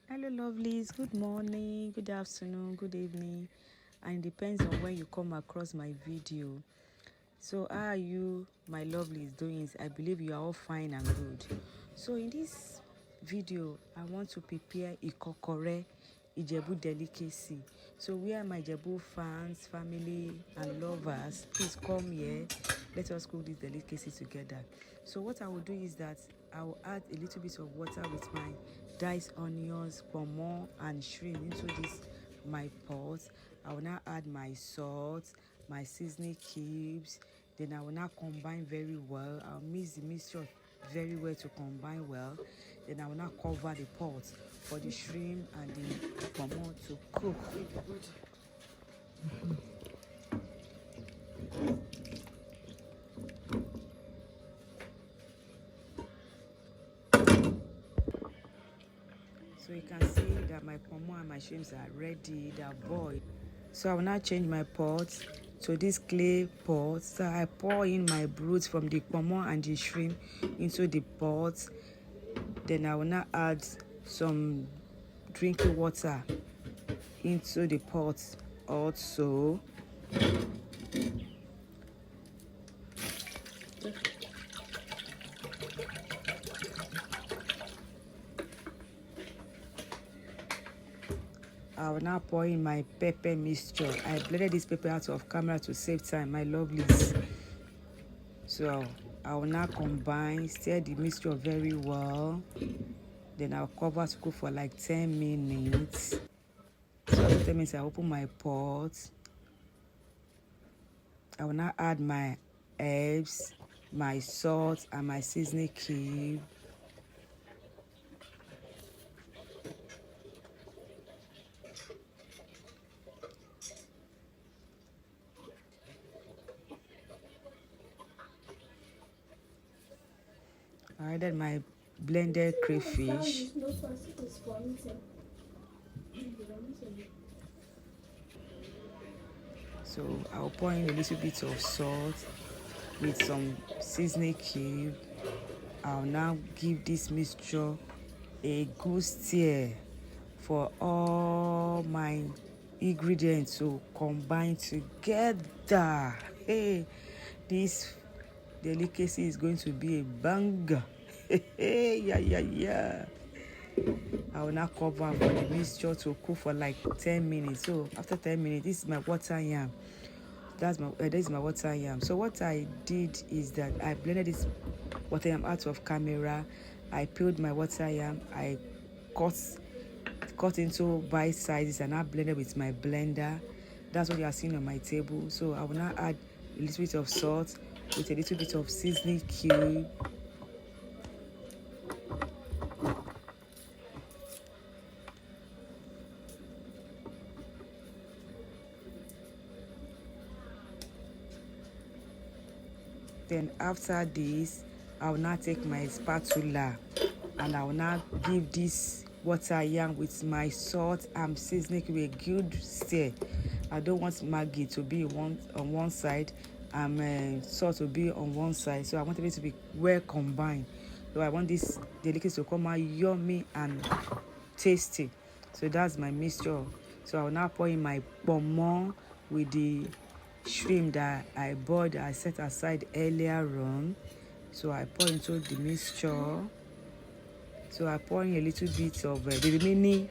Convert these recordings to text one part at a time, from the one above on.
Hello lovelies, good morning, good afternoon, good evening, and it depends on when you come across my video. So how are you my lovelies doing? I believe you are all fine and good. So in this video I want to prepare Ikokore Ijebu delicacy. So where are my Ijebu fans, family and lovers, please come here, let us cook this delicacy together. So what I will do is that I will add a little bit of water with my diced onions, ponmo and shrimp into this my pot. I will now add my salt, my seasoning cubes. Then I will now combine very well. I'll mix the mixture very well to combine well. Then I will now cover the pot for the shrimp and the ponmo to cook. So you can see that my ponmo and my shrimps are ready, they are boiled. So I will now change my pot to this clay pot. So I pour in my broth from the ponmo and the shrimp into the pot. Then I will now add some drinking water into the pot also. I will now pour in my pepper mixture. I blended this pepper out of camera to save time, my lovelies. So I will now combine, stir the mixture very well. Then I'll cover to cook for like 10 minutes. So after 10 minutes, I open my pot. I will now add my herbs, my salt, and my seasoning cube. I added my blended crayfish. So I'll pour in a little bit of salt with some seasoning cube. I'll now give this mixture a good stir for all my ingredients to combine together. Hey, this delicacy is going to be a banger. Yeah. I will now cover for the mixture to cook for like 10 minutes. So after 10 minutes, this is my water yam. This is my water yam. So what I did is that I blended this water yam out of camera. I peeled my water yam. I cut into bite sizes and I blended with my blender. That's what you are seeing on my table. So I will now add a little bit of salt with a little bit of seasoning cube. Then after this, I will now take my spatula and I will now give this water yam with my salt and seasoning with a good stir. I don't want Maggi to be on one side and salt to be on one side, so I want it to be well combined. So I want this delicacy to come out yummy and tasty. So that's my mixture. So I will now pour in my ponmo with the shrimp that I boiled, I set aside earlier on. So I pour into the mixture. So I pour in a little bit of the remaining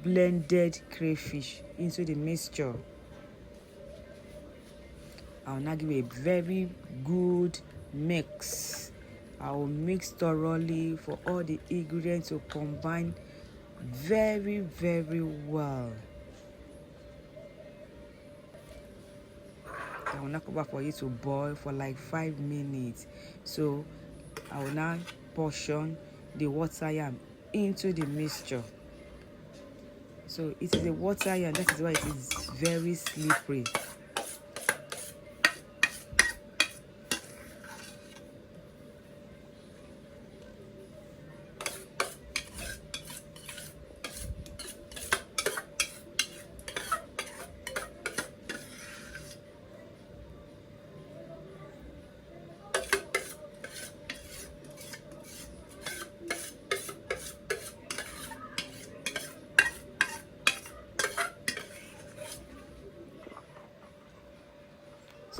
blended crayfish into the mixture. I will now give a very good mix. I will mix thoroughly for all the ingredients to combine very well. I will now cover for it to boil for like 5 minutes. So I will now portion the water yam into the mixture. So it is a water yam, that is why it is very slippery.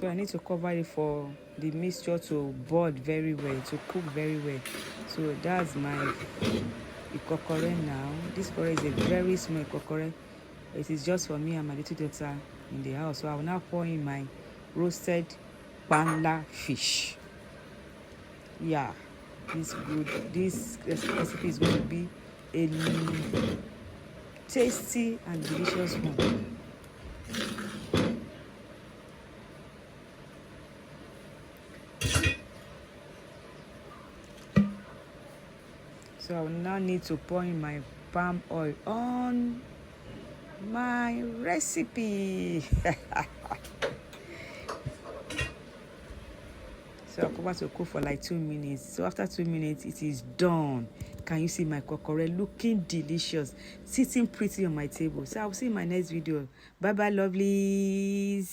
So I need to cover it for the mixture to boil very well, to cook very well. So that's my Ikokore now. This Ikokore is a very small Ikokore. It is just for me and my little daughter in the house. So I will now pour in my roasted panla fish. Yeah, this recipe is going to be a tasty and delicious one. So I will now need to pour in my palm oil on my recipe. So I'll cover to cook for like 2 minutes. So after 2 minutes, it is done. Can you see my Ikokore looking delicious, sitting pretty on my table? So I'll see you in my next video. Bye bye, lovelies.